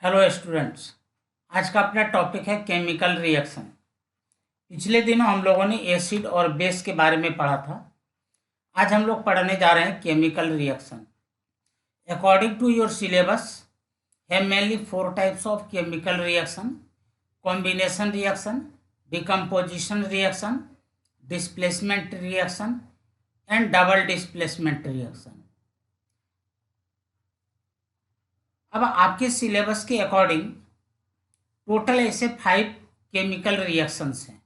Hello students. आज का अपना टॉपिक है केमिकल रिएक्शन। पिछले दिनों हम लोगों ने एसिड और बेस के बारे में पढ़ा था। आज हम लोग पढ़ने जा रहे हैं chemical reaction. According to your syllabus है mainly 4 types of chemical reaction: combination reaction, decomposition reaction, displacement reaction and double displacement reaction. अब आपके सिलेबस के अकॉर्डिंग टोटल ऐसे 5 केमिकल रिएक्शंस हैं।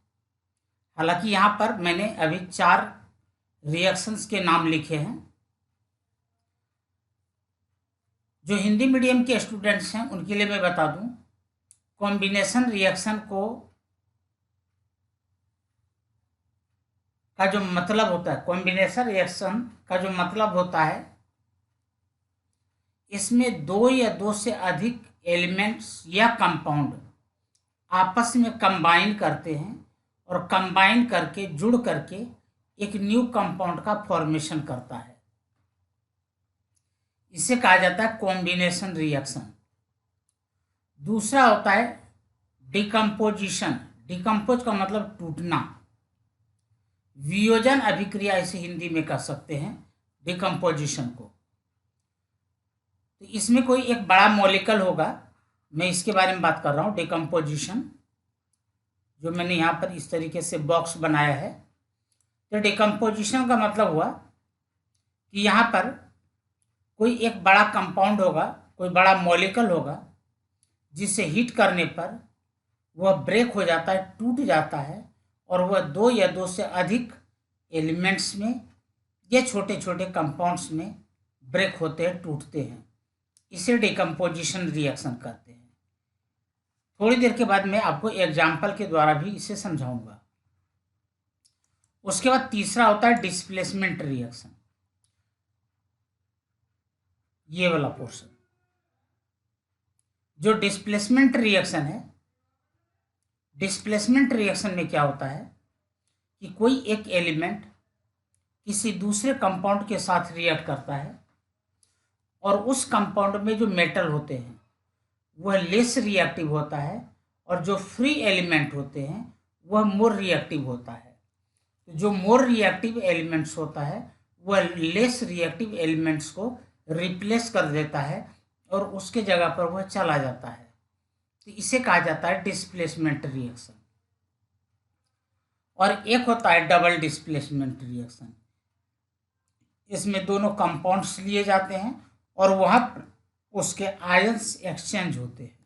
हालांकि यहाँ पर मैंने अभी 4 रिएक्शंस के नाम लिखे हैं। जो हिंदी मीडियम के स्टूडेंट्स हैं उनके लिए मैं बता दूं, कॉम्बिनेशन रिएक्शन का जो मतलब होता है, कॉम्बिनेशन रिएक्शन का जो मतलब होता है, इसमें 2 या 2 से अधिक एलिमेंट्स या कंपाउंड आपस में कंबाइन करते हैं और कंबाइन करके जुड़ करके एक न्यू कंपाउंड का फॉर्मेशन करता है। इसे कहा जाता है कॉम्बिनेशन रिएक्शन। दूसरा होता है डिकम्पोजिशन। डिकम्पोज का मतलब टूटना। वियोजन अभिक्रिया इसे हिंदी में कह सकते हैं डिकम्पोजिशन को। तो इसमें कोई एक बड़ा मॉलिक्यूल होगा, मैं इसके बारे में बात कर रहा हूँ। डिकम्पोजिशन जो मैंने यहाँ पर इस तरीके से बॉक्स बनाया है, तो डिकम्पोजिशन का मतलब हुआ कि यहाँ पर कोई एक बड़ा कंपाउंड होगा, कोई बड़ा मॉलिक्यूल होगा, जिसे हीट करने पर वह ब्रेक हो जाता है, टूट जाता है, और वह 2 या 2 से अधिक एलिमेंट्स में या छोटे छोटे कंपाउंड्स में ब्रेक होते हैं, टूटते हैं। इसे डिकम्पोजिशन रिएक्शन कहते हैं। थोड़ी देर के बाद मैं आपको एग्जाम्पल के द्वारा भी इसे समझाऊंगा। उसके बाद तीसरा होता है डिस्प्लेसमेंट रिएक्शन। ये वाला पोर्शन जो डिस्प्लेसमेंट रिएक्शन है, डिस्प्लेसमेंट रिएक्शन में क्या होता है कि कोई एक एलिमेंट किसी दूसरे कंपाउंड के साथ रिएक्ट करता है और उस कंपाउंड में जो मेटल होते हैं वह लेस रिएक्टिव होता है, और जो फ्री एलिमेंट होते हैं वह मोर रिएक्टिव होता है। जो मोर रिएक्टिव एलिमेंट्स होता है वह लेस रिएक्टिव एलिमेंट्स को रिप्लेस कर देता है और उसके जगह पर वह चला जाता है। तो इसे कहा जाता है डिस्प्लेसमेंट रिएक्शन। और एक होता है डबल डिस्प्लेसमेंट रिएक्शन। इसमें दोनों कंपाउंड्स लिए जाते हैं और वहां पर उसके आयंस एक्सचेंज होते हैं।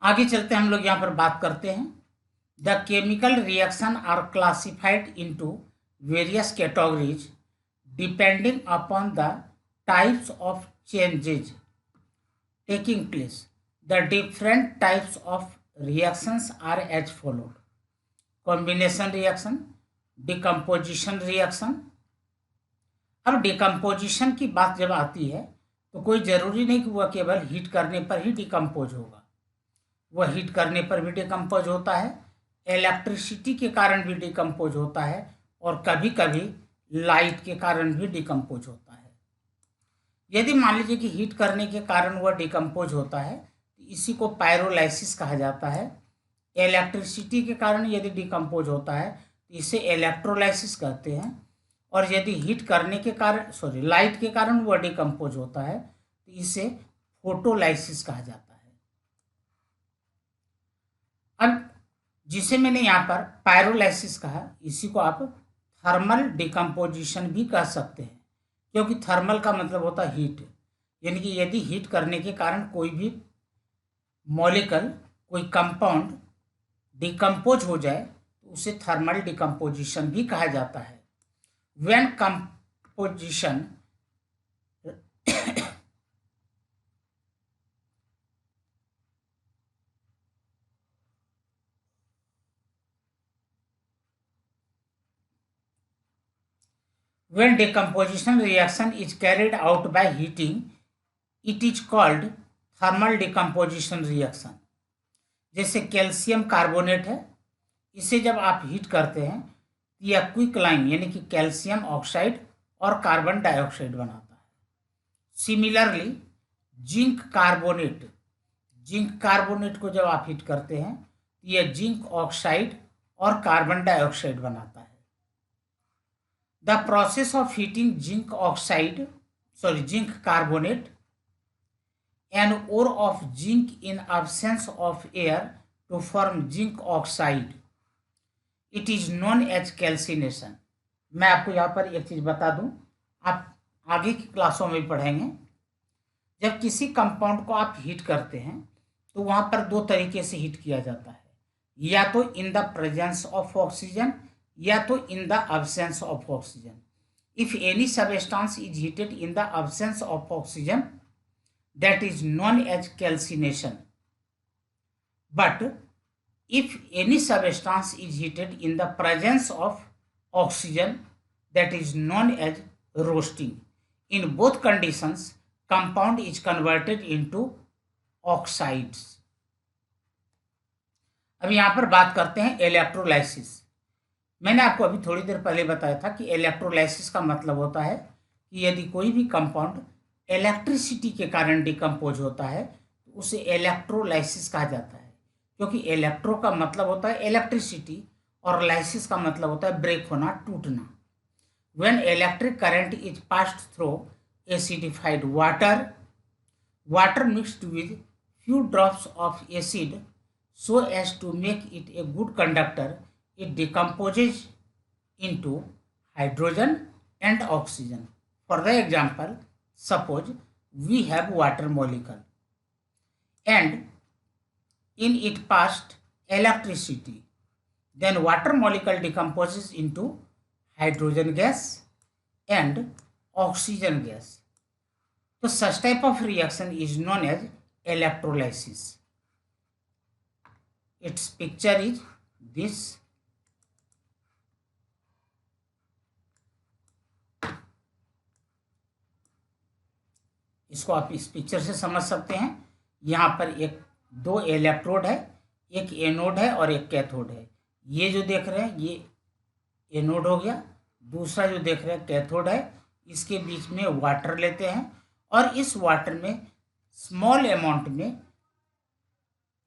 आगे चलते हम लोग यहाँ पर बात करते हैं। The chemical reaction are classified into various categories depending upon the types of changes taking place. The different types of reactions are as followed: combination reaction, decomposition reaction. अब डिकम्पोजिशन की बात जब आती है तो कोई ज़रूरी नहीं कि वह केवल हीट करने पर ही डिकम्पोज होगा। वह हीट करने पर भी डिकम्पोज होता है, इलेक्ट्रिसिटी के कारण भी डिकम्पोज होता है, और कभी कभी लाइट के कारण भी डिकम्पोज होता है। यदि मान लीजिए कि हीट करने के कारण वह डिकम्पोज होता है तो इसी को पायरोलाइसिस कहा जाता है। इलेक्ट्रिसिटी के कारण यदि डिकम्पोज होता है तो इसे इलेक्ट्रोलाइसिस कहते हैं। और यदि हीट करने के कारण लाइट के कारण वह डिकम्पोज होता है तो इसे फोटोलाइसिस कहा जाता है। अब जिसे मैंने यहाँ पर पायरोलाइसिस कहा, इसी को आप थर्मल डिकम्पोजिशन भी कह सकते हैं, क्योंकि थर्मल का मतलब होता है हीट। यानी कि यदि हीट करने के कारण कोई भी मॉलिक्यूल, कोई कंपाउंड डिकम्पोज हो जाए तो उसे थर्मल डिकम्पोजिशन भी कहा जाता है। When composition when decomposition reaction is carried out by heating, it is called thermal decomposition reaction. जैसे कैल्शियम कार्बोनेट है, इसे जब आप हीट करते हैं तो यह क्विकलाइन यानी कि कैल्शियम ऑक्साइड और कार्बन डाइऑक्साइड बनाता है। Similarly zinc carbonate, zinc carbonate को जब आप हीट करते हैं तो यह जिंक ऑक्साइड और कार्बन डाइऑक्साइड बनाता है। The process of heating zinc oxide, zinc carbonate, an ore of zinc in absence of air to form zinc oxide. It is known as calcination. मैं आपको यहाँ पर एक चीज बता दूं, आप आगे की क्लासों में पढ़ेंगे। जब किसी कंपाउंड को आप हीट करते हैं तो वहां पर दो तरीके से हीट किया जाता है, या तो in the presence of oxygen या तो in the absence of oxygen. If any substance is heated in the absence of oxygen, that is known as calcination. But if any substance is heated in the presence of oxygen, that is known as roasting. In both conditions, compound is converted into oxides. अब यहाँ पर बात करते हैं electrolysis. मैंने आपको अभी थोड़ी देर पहले बताया था कि इलेक्ट्रोलाइसिस का मतलब होता है कि यदि कोई भी कंपाउंड इलेक्ट्रिसिटी के कारण डिकम्पोज होता है तो उसे इलेक्ट्रोलाइसिस कहा जाता है, क्योंकि इलेक्ट्रो का मतलब होता है इलेक्ट्रिसिटी और लाइसिस का मतलब होता है ब्रेक होना, टूटना। When electric current is passed through acidified water, water mixed with few drops of acid so as to make it a good conductor, it decomposes into hydrogen and oxygen. For the example, suppose we have water molecule and in it passed electricity, then water molecule decomposes into hydrogen gas and oxygen gas. So such type of reaction is known as electrolysis. Its picture is this. इसको आप इस picture से समझ सकते हैं। यहाँ पर एक दो इलेक्ट्रोड है, एक एनोड है और एक कैथोड है। ये जो देख रहे हैं ये एनोड हो गया, दूसरा जो देख रहे हैं कैथोड है। इसके बीच में वाटर लेते हैं और इस वाटर में स्मॉल अमाउंट में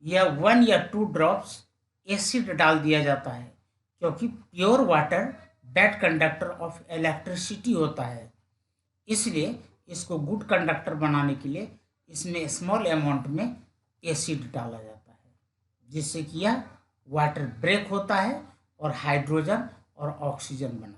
या 1 या 2 ड्रॉप्स एसिड डाल दिया जाता है, क्योंकि pure water bad conductor of electricity होता है। इसलिए इसको गुड कंडक्टर बनाने के लिए इसमें स्मॉल अमाउंट में एसिड डाला जाता है, जिससे कि यह वाटर ब्रेक होता है और हाइड्रोजन और ऑक्सीजन बनाता है।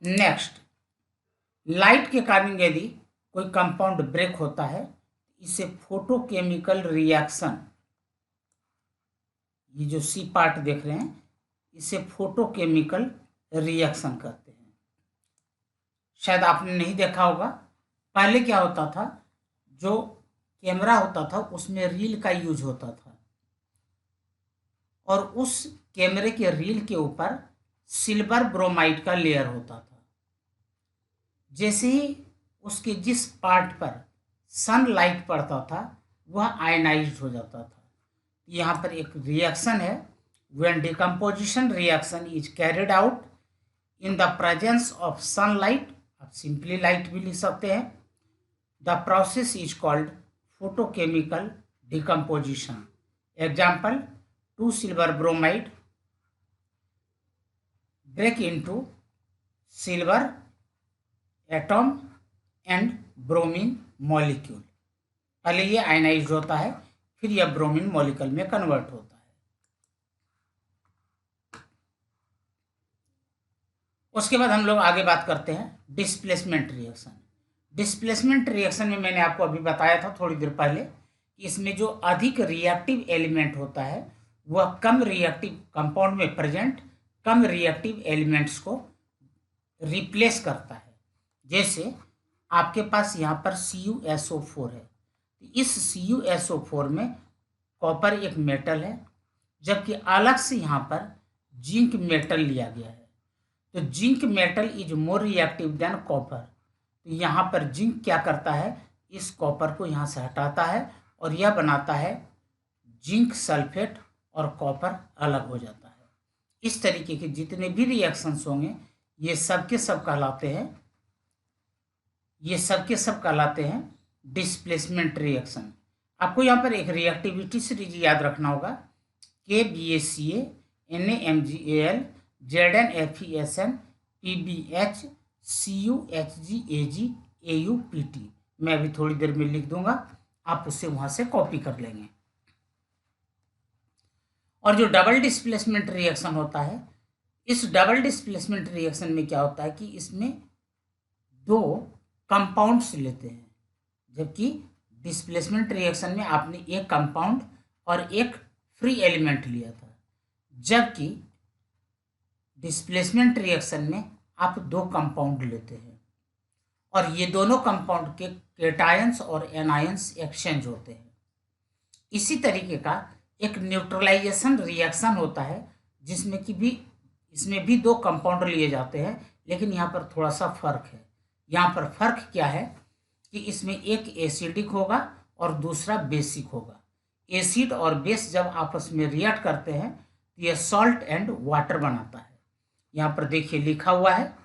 नेक्स्ट, लाइट के कारण यदि कोई कंपाउंड ब्रेक होता है, इसे फोटोकेमिकल रिएक्शन, ये जो सी पार्ट देख रहे हैं, इसे फोटोकेमिकल रिएक्शन कहते हैं। शायद आपने नहीं देखा होगा, पहले क्या होता था, जो कैमरा होता था उसमें रील का यूज होता था और उस कैमरे के रील के ऊपर सिल्वर ब्रोमाइड का लेयर होता था। जैसे ही उसके जिस पार्ट पर सनलाइट पड़ता था वह आयनाइज्ड हो जाता था। यहाँ पर एक रिएक्शन है, when decomposition reaction is carried out in the presence of sunlight, आप सिंपली लाइट भी लिख सकते हैं। The process is called photochemical decomposition. Example, 2 silver bromide break into silver atom and bromine molecule। पहले ये आयनाइज्ड होता है, फिर यह ब्रोमीन मॉलिक्यूल में कन्वर्ट होता है। उसके बाद हम लोग आगे बात करते हैं डिस्प्लेसमेंट रिएक्शन। डिस्प्लेसमेंट रिएक्शन में मैंने आपको अभी बताया था थोड़ी देर पहले कि इसमें जो अधिक रिएक्टिव एलिमेंट होता है वह कम रिएक्टिव कंपाउंड में प्रेजेंट कम रिएक्टिव एलिमेंट्स को रिप्लेस करता है। जैसे आपके पास यहाँ पर CuSO4 है, इस CuSO4 में कॉपर एक मेटल है, जबकि अलग से यहाँ पर जिंक मेटल लिया गया है। तो zinc metal is more reactive than copper, तो यहाँ पर जिंक क्या करता है, इस कॉपर को यहाँ से हटाता है और यह बनाता है जिंक सल्फेट और कॉपर अलग हो जाता है। इस तरीके के जितने भी रिएक्शंस होंगे ये सब के सब कहलाते हैं डिस्प्लेसमेंट रिएक्शन। आपको यहाँ पर एक रिएक्टिविटी सीरीज याद रखना होगा, KBaCa NaMgAl ZnFeSn PbH CuHgAg AuPt। मैं अभी थोड़ी देर में लिख दूंगा, आप उससे वहां से कॉपी कर लेंगे। और जो डबल डिस्प्लेसमेंट रिएक्शन होता है, इस डबल डिस्प्लेसमेंट रिएक्शन में क्या होता है कि इसमें दो कंपाउंड्स लेते हैं, जबकि डिस्प्लेसमेंट रिएक्शन में आपने एक कंपाउंड और एक फ्री एलिमेंट लिया था, जबकि डिस्प्लेसमेंट रिएक्शन में आप दो कंपाउंड लेते हैं और ये दोनों कंपाउंड के केटायंस और एनायंस एक्सचेंज होते हैं। इसी तरीके का एक न्यूट्रलाइजेशन रिएक्शन होता है जिसमें कि भी इसमें भी दो कंपाउंड लिए जाते हैं, लेकिन यहाँ पर थोड़ा सा फर्क है। यहाँ पर फर्क क्या है कि इसमें एक एसिडिक होगा और दूसरा बेसिक होगा। एसिड और बेस जब आपस में रिएक्ट करते हैं तो यह सॉल्ट एंड वाटर बनाता है। यहाँ पर देखिए लिखा हुआ है,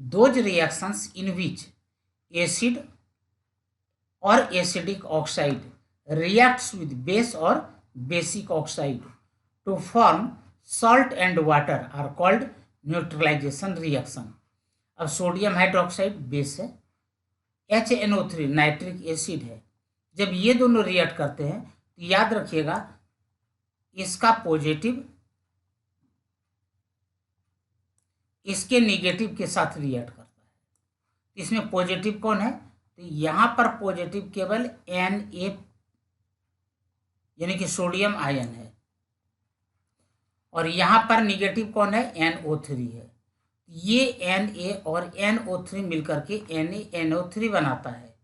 those reactions in which acid और acidic oxide reacts with base or basic oxide to form salt and water are called neutralization reaction। अब सोडियम हाइड्रोक्साइड बेस है, HNO3 नाइट्रिक एसिड है। जब ये दोनों रिएक्ट करते हैं तो याद रखिएगा इसका पॉजिटिव इसके नेगेटिव के साथ रिएक्ट करता है। इसमें पॉजिटिव कौन है, तो यहाँ पर पॉजिटिव केवल Na यानी कि सोडियम आयन है और यहाँ पर निगेटिव कौन है, NO3 है। ये Na और NO3 मिलकर के NaNO3 बनाता है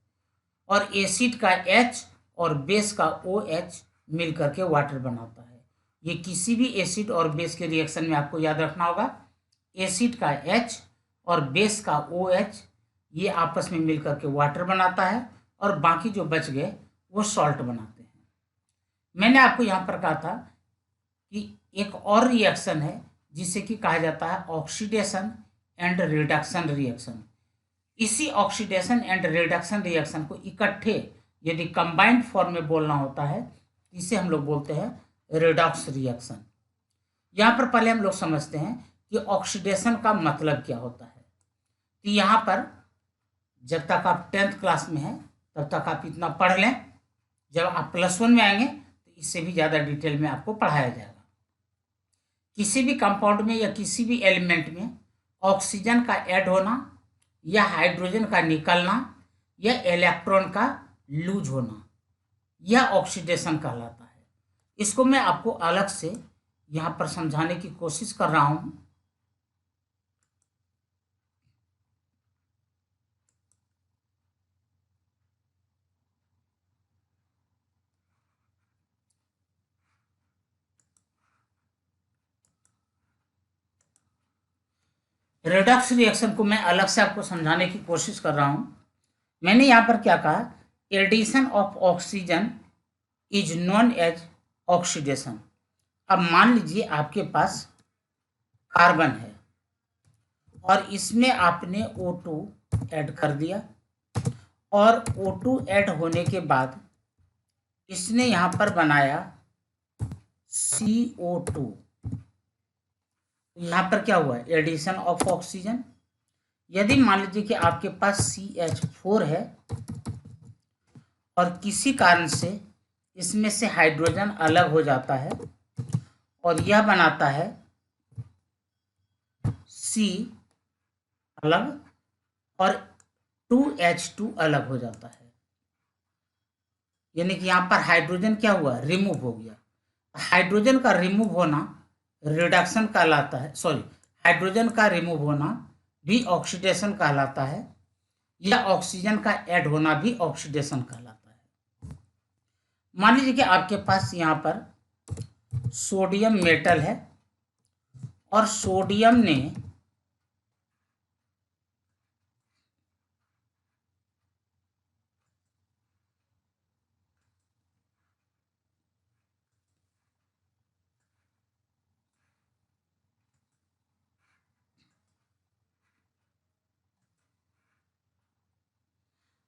और एसिड का H और बेस का OH मिलकर के वाटर बनाता है। ये किसी भी एसिड और बेस के रिएक्शन में आपको याद रखना होगा, एसिड का H और बेस का OH ये आपस में मिलकर के वाटर बनाता है और बाकी जो बच गए वो सॉल्ट बनाते हैं। मैंने आपको यहाँ पर कहा था कि एक और रिएक्शन है जिसे कि कहा जाता है ऑक्सीडेशन एंड रिडक्शन रिएक्शन। इसी ऑक्सीडेशन एंड रिडक्शन रिएक्शन को इकट्ठे यदि कंबाइंड फॉर्म में बोलना होता है इसे हम लोग बोलते हैं रिडॉक्स रिएक्शन। यहाँ पर पहले हम लोग समझते हैं कि ऑक्सीडेशन का मतलब क्या होता है। तो यहाँ पर जब तक आप 10th क्लास में हैं तब तक आप इतना पढ़ लें, जब आप +1 में आएंगे तो इससे भी ज़्यादा डिटेल में आपको पढ़ाया जाएगा। किसी भी कंपाउंड में या किसी भी एलिमेंट में ऑक्सीजन का ऐड होना या हाइड्रोजन का निकलना या इलेक्ट्रॉन का लूज होना, यह ऑक्सीडेशन कहलाता है। इसको मैं आपको अलग से यहाँ पर समझाने की कोशिश कर रहा हूँ। रेडॉक्स रिएक्शन को मैं अलग से आपको समझाने की कोशिश कर रहा हूं। मैंने यहां पर क्या कहा, addition of oxygen is known as oxidation. अब मान लीजिए आपके पास कार्बन है और इसमें आपने O2 ऐड कर दिया और O2 ऐड होने के बाद इसने यहां पर बनाया CO2। यहाँ पर क्या हुआ, एडिशन ऑफ ऑक्सीजन। यदि मान लीजिए कि आपके पास CH4 है और किसी कारण से इसमें से हाइड्रोजन अलग हो जाता है और यह बनाता है C अलग और 2H2 अलग हो जाता है, यानी कि यहाँ पर हाइड्रोजन क्या हुआ, रिमूव हो गया। हाइड्रोजन का रिमूव होना रिडक्शन कहलाता है, हाइड्रोजन का रिमूव होना भी ऑक्सीडेशन कहलाता है या ऑक्सीजन का ऐड होना भी ऑक्सीडेशन कहलाता है। मान लीजिए कि आपके पास यहाँ पर सोडियम मेटल है और सोडियम ने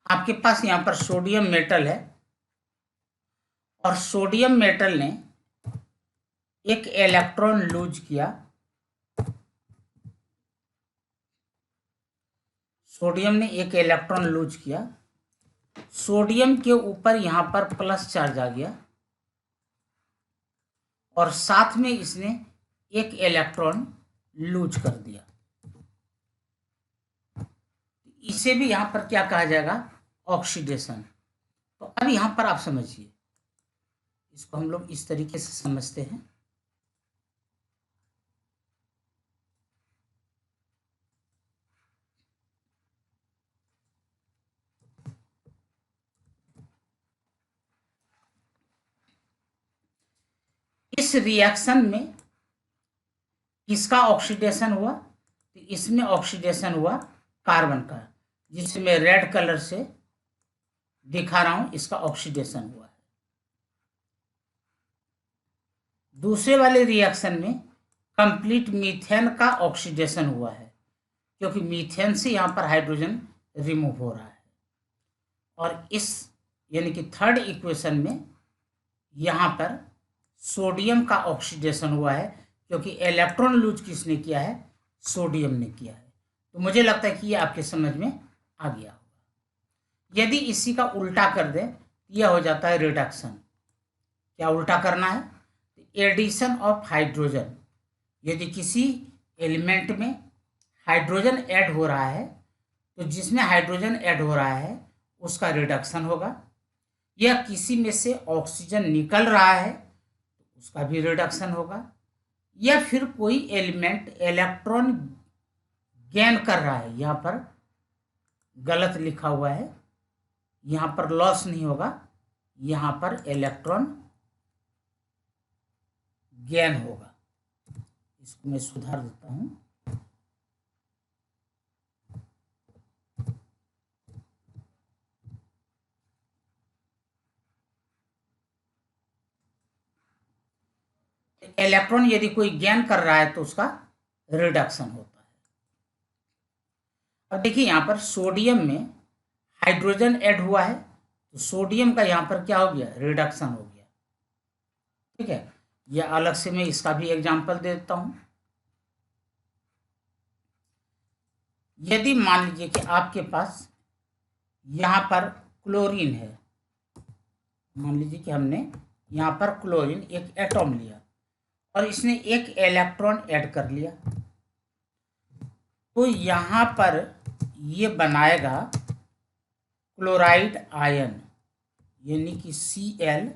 आपके पास यहाँ पर सोडियम मेटल है और सोडियम मेटल ने एक इलेक्ट्रॉन लूज किया। सोडियम ने एक इलेक्ट्रॉन लूज किया। सोडियम के ऊपर यहाँ पर प्लस चार्ज आ गया और साथ में इसने एक इलेक्ट्रॉन लूज कर दिया। इसे भी यहाँ पर क्या कहा जाएगा? ऑक्सीडेशन। तो अब यहाँ पर आप समझिए, इसको हम लोग इस तरीके से समझते हैं। इस रिएक्शन में किसका ऑक्सीडेशन हुआ? तो इसमें ऑक्सीडेशन हुआ कार्बन का, जिसे मैं रेड कलर से दिखा रहा हूं, इसका ऑक्सीडेशन हुआ है। दूसरे वाले रिएक्शन में कंप्लीट मीथेन का ऑक्सीडेशन हुआ है, क्योंकि मीथेन से यहाँ पर हाइड्रोजन रिमूव हो रहा है। और इस यानी कि थर्ड इक्वेशन में यहाँ पर सोडियम का ऑक्सीडेशन हुआ है, क्योंकि इलेक्ट्रॉन लूज किसने किया है? सोडियम ने किया है। तो मुझे लगता है कि ये आपके समझ में आ गया होगा। यदि इसी का उल्टा कर दें, यह हो जाता है रिडक्शन। क्या उल्टा करना है? Addition of hydrogen. यदि किसी एलिमेंट में हाइड्रोजन ऐड हो रहा है, तो जिसमें हाइड्रोजन ऐड हो रहा है उसका रिडक्शन होगा। या किसी में से ऑक्सीजन निकल रहा है तो उसका भी रिडक्शन होगा। या फिर कोई एलिमेंट इलेक्ट्रॉन गेन कर रहा है, यहाँ पर गलत लिखा हुआ है, यहाँ पर लॉस नहीं होगा, यहाँ पर इलेक्ट्रॉन गेन होगा। इसको मैं सुधार देता हूं। इलेक्ट्रॉन यदि कोई गेन कर रहा है तो उसका रिडक्शन होता है। अब देखिए यहाँ पर सोडियम में हाइड्रोजन ऐड हुआ है, तो सोडियम का यहाँ पर क्या हो गया? रिडक्शन हो गया। ठीक है, यह अलग से मैं इसका भी एग्जांपल देता हूं। यदि मान लीजिए कि आपके पास यहाँ पर क्लोरीन है, मान लीजिए कि हमने यहाँ पर क्लोरीन एक एटॉम लिया और इसने एक इलेक्ट्रॉन ऐड कर लिया, तो यहाँ पर ये बनाएगा क्लोराइड आयन, यानी कि Cl,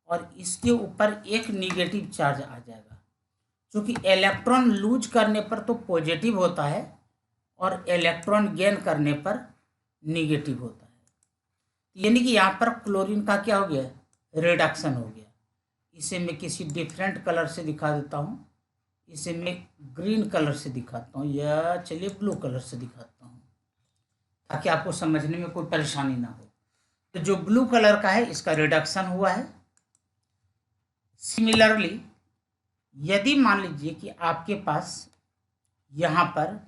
और इसके ऊपर एक निगेटिव चार्ज आ जाएगा। क्योंकि इलेक्ट्रॉन लूज करने पर तो पॉजिटिव होता है और इलेक्ट्रॉन गेन करने पर निगेटिव होता है। यानी कि यहाँ पर क्लोरीन का क्या हो गया? रिडक्शन हो गया। इसे मैं किसी डिफरेंट कलर से दिखा देता हूँ। इसे मैं ग्रीन कलर से दिखाता हूँ, या चलिए ब्लू कलर से दिखाता हूँ, ताकि आपको समझने में कोई परेशानी ना हो। तो जो ब्लू कलर का है इसका रिडक्शन हुआ है। सिमिलरली यदि मान लीजिए कि आपके पास यहाँ पर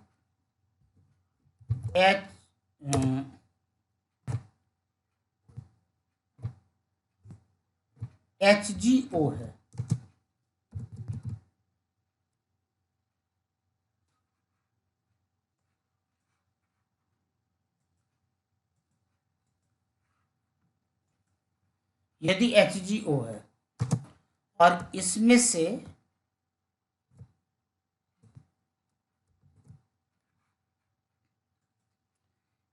HgO है, यदि HgO है और इसमें से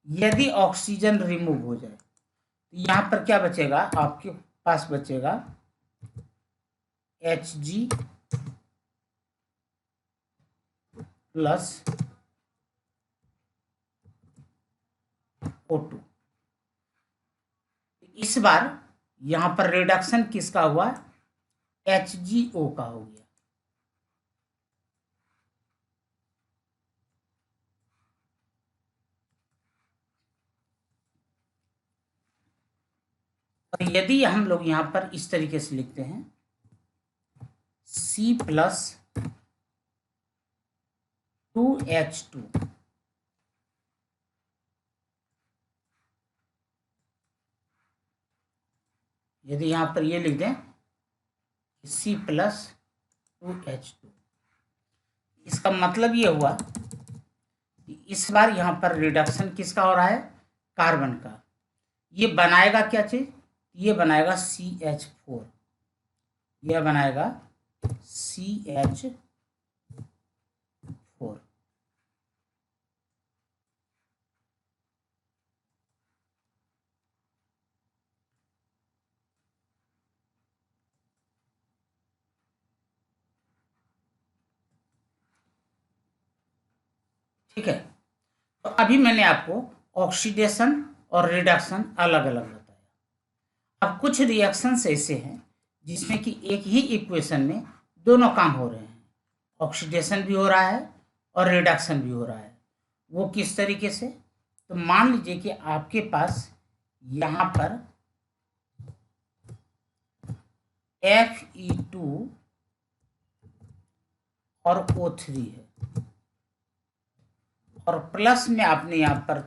यदि ऑक्सीजन रिमूव हो जाए, तो यहाँ पर क्या बचेगा? आपके पास बचेगा Hg प्लस O2। इस बार यहाँ पर रिडक्शन किसका हुआ? HgO का हो गया। और यदि हम लोग यहाँ पर इस तरीके से लिखते हैं C प्लस 2H2, यदि यहाँ पर ये लिख दें C+2H2, इसका मतलब ये हुआ कि इस बार यहाँ पर रिडक्शन किसका हो रहा है, कार्बन का। ये बनाएगा क्या चीज, ये बनाएगा CH4, यह बनाएगा CH4। ठीक है, तो अभी मैंने आपको ऑक्सीडेशन और रिडक्शन अलग अलग बताया। अब कुछ रिएक्शंस ऐसे हैं जिसमें कि एक ही इक्वेशन में दोनों काम हो रहे हैं, ऑक्सीडेशन भी हो रहा है और रिडक्शन भी हो रहा है। वो किस तरीके से, तो मान लीजिए कि आपके पास यहाँ पर Fe2 और O3 है और प्लस में आपने यहाँ पर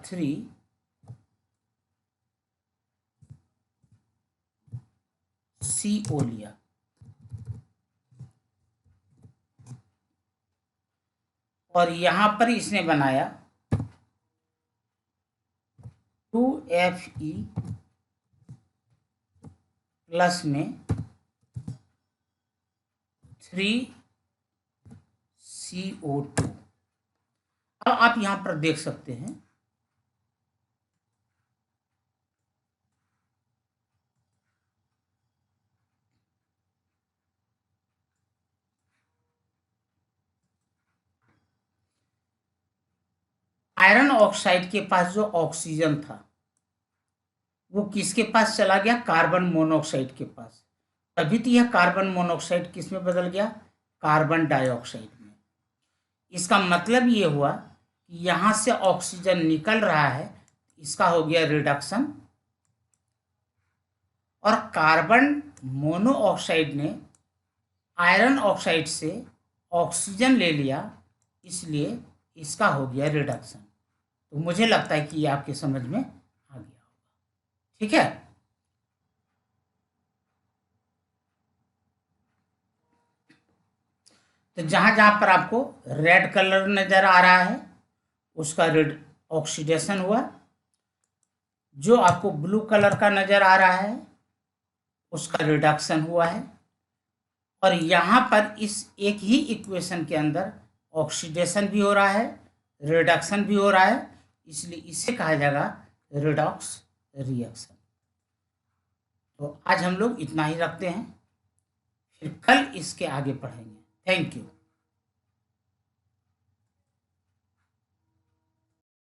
3CO लिया, और यहां पर इसने बनाया 2Fe प्लस में 3CO2। अब आप यहां पर देख सकते हैं आयरन ऑक्साइड के पास जो ऑक्सीजन था वो किसके पास चला गया, कार्बन मोनोऑक्साइड के पास। तभी तो यह कार्बन मोनोऑक्साइड किस में बदल गया, कार्बन डाइऑक्साइड में। इसका मतलब ये हुआ कि यहां से ऑक्सीजन निकल रहा है, इसका हो गया रिडक्शन, और कार्बन मोनोऑक्साइड ने आयरन ऑक्साइड से ऑक्सीजन ले लिया, इसलिए इसका हो गया रिडक्शन। तो मुझे लगता है कि ये आपके समझ में आ गया होगा। ठीक है, तो जहां जहां पर आपको रेड कलर नजर आ रहा है उसका ऑक्सीडेशन हुआ, जो आपको ब्लू कलर का नजर आ रहा है उसका रिडक्शन हुआ है, और यहां पर इस एक ही इक्वेशन के अंदर ऑक्सीडेशन भी हो रहा है, रिडक्शन भी हो रहा है, इसलिए इसे कहा जाएगा रिडॉक्स रिएक्शन। तो आज हम लोग इतना ही रखते हैं, फिर कल इसके आगे पढ़ेंगे। Thank you.